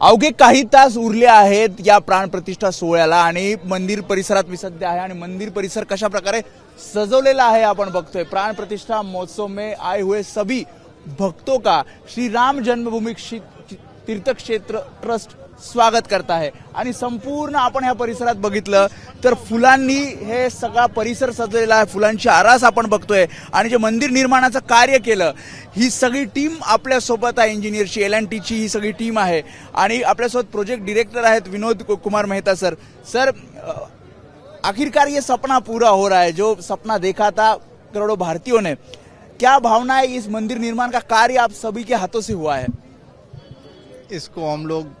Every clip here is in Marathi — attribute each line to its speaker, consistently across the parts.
Speaker 1: अवघे काही तास उरले आहेत या प्राणप्रतिष्ठा सोहळ्याला आणि मंदिर परिसरात मी सध्या आहे आणि मंदिर परिसर कशा प्रकारे सजवलेला आहे आपण बघतोय। प्राणप्रतिष्ठा महोत्सव में आए हुए सभी भक्तों का श्री राम जन्मभूमि तीर्थ क्षेत्र ट्रस्ट स्वागत करता है आणि संपूर्ण आपण ह्या परिसरात बघितलं तर फुलांनी हे सगळा परिसर सजलेला आहे। फुलांची आरास आपण बघतोय आणि जे मंदिर निर्माणाचं कार्य केलं ही सगळी टीम आपल्या सोबत आहे। इंजिनियरची L&T ची ही सगळी टीम आहे आणि आपल्या सोबत प्रोजेक्ट डायरेक्टर आहेत विनोद कुमार मेहता सर। सर आखिरकार ये सपना पूरा हो रहा है जो सपना देखा था करोड़ों भारतीयों ने, क्या भावना है इस मंदिर निर्माण का कार्य आप सभी के हाथों से हुआ है?
Speaker 2: इसको हम लोग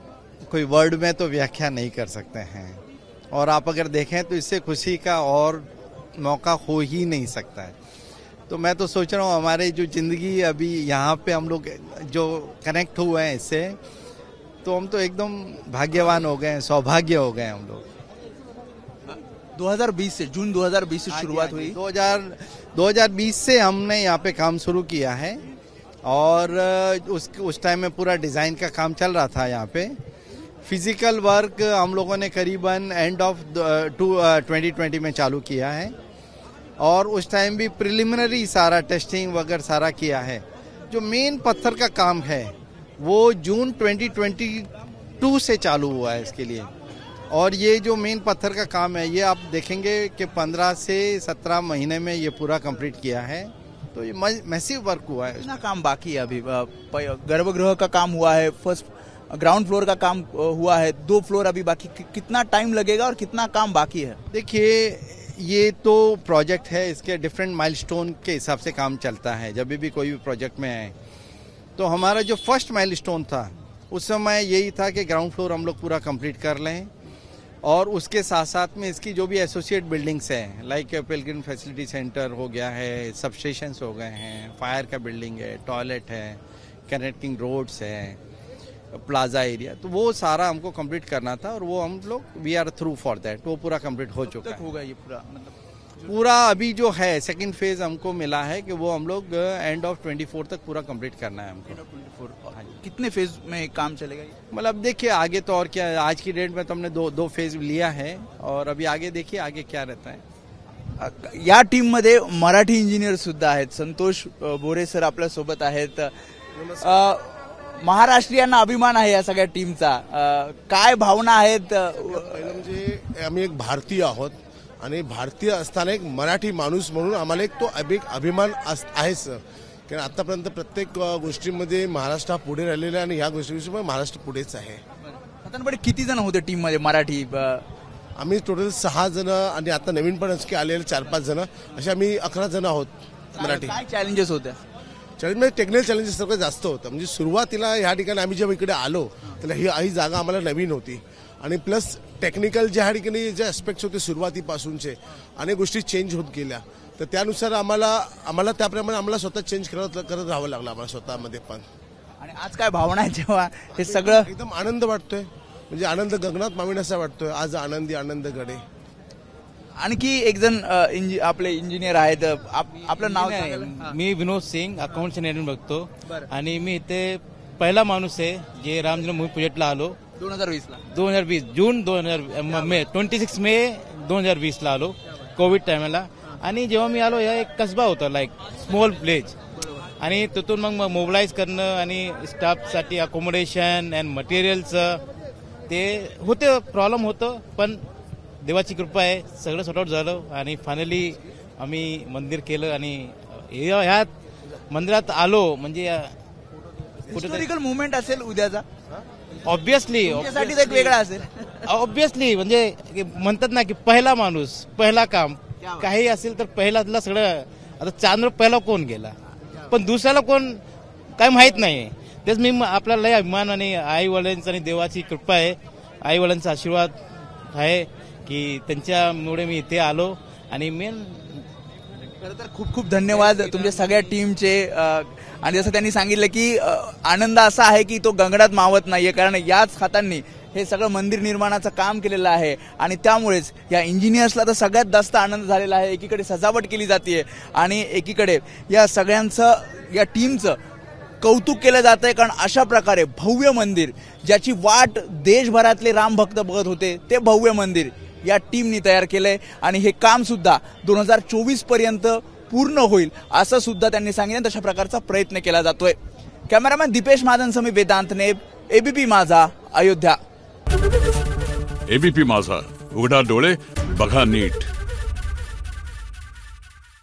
Speaker 2: कोई वर्ड में तो व्याख्या नहीं कर सकते हैं और आप अगर देखें तो इससे खुशी का और मौका हो ही नहीं सकता है। तो मैं तो सोच रहा हूँ हमारे जो ज़िंदगी अभी यहाँ पे हम लोग जो कनेक्ट हुए हैं इससे, तो हम तो एकदम भाग्यवान हो गए हैं, सौभाग्य हो गए हम लोग।
Speaker 1: 2020 से जून 2020 से शुरुआत हुई।
Speaker 2: 2020 से हमने यहाँ पे काम शुरू किया है और उस टाइम में पूरा डिज़ाइन का काम चल रहा था। यहाँ पे फिजिकल वर्क हम लोगों ने करीबन एंड ऑफ 2020 में चालू किया है और उस टाइम भी प्रिलिमिनरी सारा टेस्टिंग वगैरह सारा किया है। जो मेन पत्थर का काम है वो जून 2022 से चालू हुआ है इसके लिए, और ये जो मेन पत्थर का काम है ये आप देखेंगे कि 15 से 17 महीने में ये पूरा कंप्लीट किया है। तो ये मैसिव वर्क हुआ है।
Speaker 1: कितना काम बाकी है अभी? गर्भगृह का काम हुआ है, फर्स्ट ग्राउंड फ्लोर का काम हुआ है, 2 फ्लोर अभी बाकी। कितना टाइम लगेगा और कितना काम बाकी है?
Speaker 2: देखिए ये तो प्रोजेक्ट है, इसके डिफरेंट माइलस्टोन के हिसाब से काम चलता है। जब भी कोई भी प्रोजेक्ट में है तो हमारा जो फर्स्ट माइलस्टोन था उस समय यही था कि ग्राउंड फ्लोर हम लोग पूरा कंप्लीट कर लें और उसके साथ साथ में इसकी जो भी एसोसिएट बिल्डिंग्स हैं लाइक पिलग्रिम फैसिलिटी सेंटर हो गया है, सब स्टेशंस हो गए हैं, फायर का बिल्डिंग है, टॉयलेट है, कनेक्टिंग रोड्स है, प्लाजा एरिया, तो वो सारा हमको कंप्लीट करना था और वो हम लोग we are through for that. वो पूरा कंप्लीट हो चुका है।
Speaker 1: होगा ये पूरा मतलब
Speaker 2: पूरा अभी जो है सेकंड फेज हमको मिला है कि वो हम लोग एंड ऑफ 24 तक पूरा कंप्लीट करना है हमको।
Speaker 1: 24 कितने फेज में काम चलेगा ये?
Speaker 2: मतलब देखिए आगे तो और क्या, आज की डेट में तो हमने दो फेज लिया है और अभी आगे देखिए आगे क्या रहता है।
Speaker 1: या टीम मध्ये मराठी इंजिनियर सुद्धा आहेत। संतोष बोरे सर आपल्या सोबत आहेत। महाराष्ट्रीयांना अभिमान आहे या सगळ्या टीमचा, काय भावना आहेत?
Speaker 3: म्हणजे आम्ही एक भारतीय आहोत आणि भारतीय असताना एक मराठी माणूस म्हणून आम्हाला एक तो अभिमान आहेच, कारण आतापर्यंत प्रत्येक गोष्टीमध्ये महाराष्ट्र पुढे राहिलेला आणि ह्या गोष्टीमध्ये महाराष्ट्र पुढेच आहे।
Speaker 1: साधारणपणे किती जण होते टीम मध्ये मराठी?
Speaker 3: आम्ही टोटल 6 जण आणि आता नवीन पण आलेले 4-5 जण, असे आम्ही 11 जण आहोत मराठी।
Speaker 1: काय चॅलेंजेस होत्या?
Speaker 3: चॅलेंज टेक्निकल चॅलेंजेस सगळं जास्त होतं। म्हणजे सुरुवातीला ह्या ठिकाणी आम्ही जेव्हा इकडे आलो तर ही जागा आम्हाला नवीन होती आणि प्लस टेक्निकल ज्या ठिकाणी जे ॲस्पेक्ट्स होते सुरुवातीपासूनचे अनेक गोष्टी चेंज होत गेल्या, तर त्यानुसार आम्हाला त्याप्रमाणे आम्हाला स्वतः चेंज करत राहावं लागलं आम्हाला स्वतःमध्ये पण।
Speaker 1: आणि आज काय भावना आहे जेव्हा हे सगळं?
Speaker 3: एकदम आनंद वाटतोय, म्हणजे आनंद गगनात मावेनासा वाटतोय। आज आनंदी आनंद गडे।
Speaker 1: आणखी एक जण आपले इंजिनियर आहेत, आपलं नाव सांगा?
Speaker 4: मी विनोद सिंग अकाउंट्स इंजिनिअरिंग बघतो आणि मी इथे पहिला माणूस आहे जे राम जन्मभूमी प्रोजेक्टला आलो 2020 जून 26 मे 2020 ला आलो कोविड टायमाला। आणि जेव्हा मी आलो या एक कसबा होता लाईक स्मॉल विलेज, आणि तिथून मग मोबिलाइज करणं आणि स्टाफसाठी अकोमोडेशन अँड मटेरियलचं ते होते, प्रॉब्लेम होतं, पण देवाची कृपा आहे सगळं सॉर्ट आउट झालं आणि फायनली आम्ही मंदिर केलं आणि ह्या मंदिरात आलो। म्हणजे
Speaker 1: हिस्टॉरिकल मुवमेंट असेल उद्याचा
Speaker 4: ऑब्विसली
Speaker 1: एक वेगळा असेल
Speaker 4: ऑब्विसली, म्हणजे म्हणतात ना की पहिला माणूस पहिला काम काही असेल तर पहिल्यातला सगळं। आता चांद्र पहिला कोण गेला पण दुसऱ्याला कोण काय माहित नाही। तेच मी आपल्याला लय अभिमान आणि आई वडिलांचा आणि देवाची कृपा आहे, आई वडिलांचा आशीर्वाद आहे की त्यांच्यामुळे मी इथे आलो। आणि मेन
Speaker 1: खरं तर खूप खूप धन्यवाद तुमच्या सगळ्या टीमचे। आणि जसं त्यांनी सांगितलं की आनंद असा आहे की तो गगनात मावत नाहीये, कारण याच हातांनी हे सगळं मंदिर निर्माणाचं काम केलेलं आहे आणि त्यामुळेच या इंजिनियर्सला तर सगळ्यात जास्त आनंद झालेला आहे। एकीकडे सजावट केली जाते आणि एकीकडे या सगळ्यांचं या टीमचं कौतुक केलं जात आहे, कारण अशा प्रकारे भव्य मंदिर ज्याची वाट देशभरातले राम भक्त बघत होते, ते भव्य मंदिर या टीमनी तयार केलंय आणि हे काम सुद्धा 2024 पर्यंत पूर्ण होईल असं सुद्धा त्यांनी सांगितलं. तशा प्रकारचा प्रयत्न केला जातोय. कॅमेरामॅन दीपेश महाजन समी वेदांत नेब, एबीपी माझा, अयोध्या.
Speaker 5: एबीपी माझा, उघडा डोळे बघा नीट.